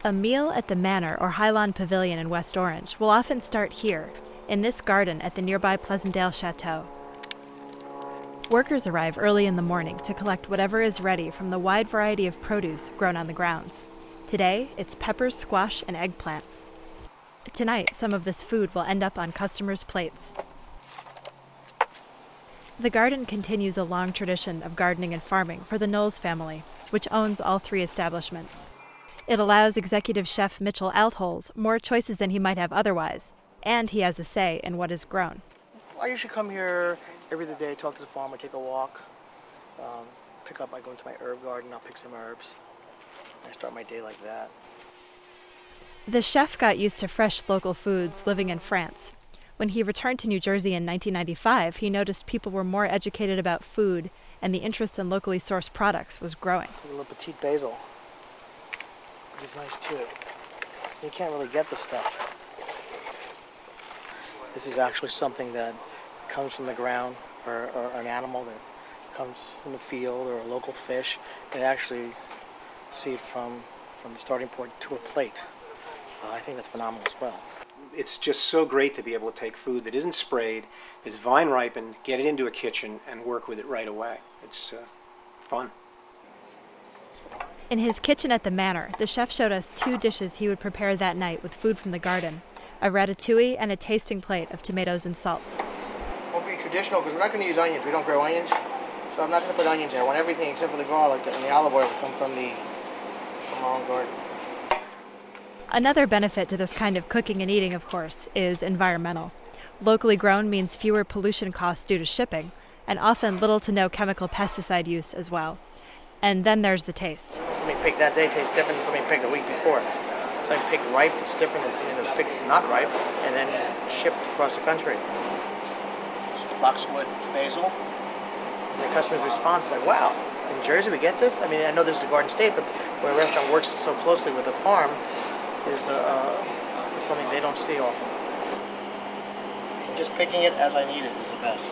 A meal at the Manor or Highlawn Pavilion in West Orange will often start here, in this garden at the nearby Pleasantdale Chateau. Workers arrive early in the morning to collect whatever is ready from the wide variety of produce grown on the grounds. Today, it's peppers, squash, and eggplant. Tonight, some of this food will end up on customers' plates. The garden continues a long tradition of gardening and farming for the Knowles family, which owns all three establishments. It allows executive chef Mitchell Altholz more choices than he might have otherwise, and he has a say in what is grown. I usually come here every other day, talk to the farmer, take a walk, I go into my herb garden, I'll pick some herbs. I start my day like that. The chef got used to fresh local foods living in France. When he returned to New Jersey in 1995, he noticed people were more educated about food, and the interest in locally sourced products was growing. A little petite basil. It's nice too. You can't really get this stuff. This is actually something that comes from the ground, or an animal that comes from the field, or a local fish, and actually see it from the starting point to a plate. I think that's phenomenal as well. It's just so great to be able to take food that isn't sprayed, is vine ripened, get it into a kitchen, and work with it right away. It's fun. In his kitchen at the Manor, the chef showed us 2 dishes he would prepare that night with food from the garden, a ratatouille and a tasting plate of tomatoes and salts. It won't be traditional because we're not going to use onions. We don't grow onions, so I'm not going to put onions in. I want everything except for the garlic and the olive oil to come from our own garden. Another benefit to this kind of cooking and eating, of course, is environmental. Locally grown means fewer pollution costs due to shipping, and often little to no chemical pesticide use as well. And then there's the taste. Something picked that day tastes different than something picked the week before. Something picked ripe is different than something that's picked not ripe and then shipped across the country. Just the boxwood basil. And the customer's response is like, wow, in Jersey we get this? I mean, I know this is the Garden State, but where a restaurant works so closely with a farm is something they don't see often. Just picking it as I need it is the best.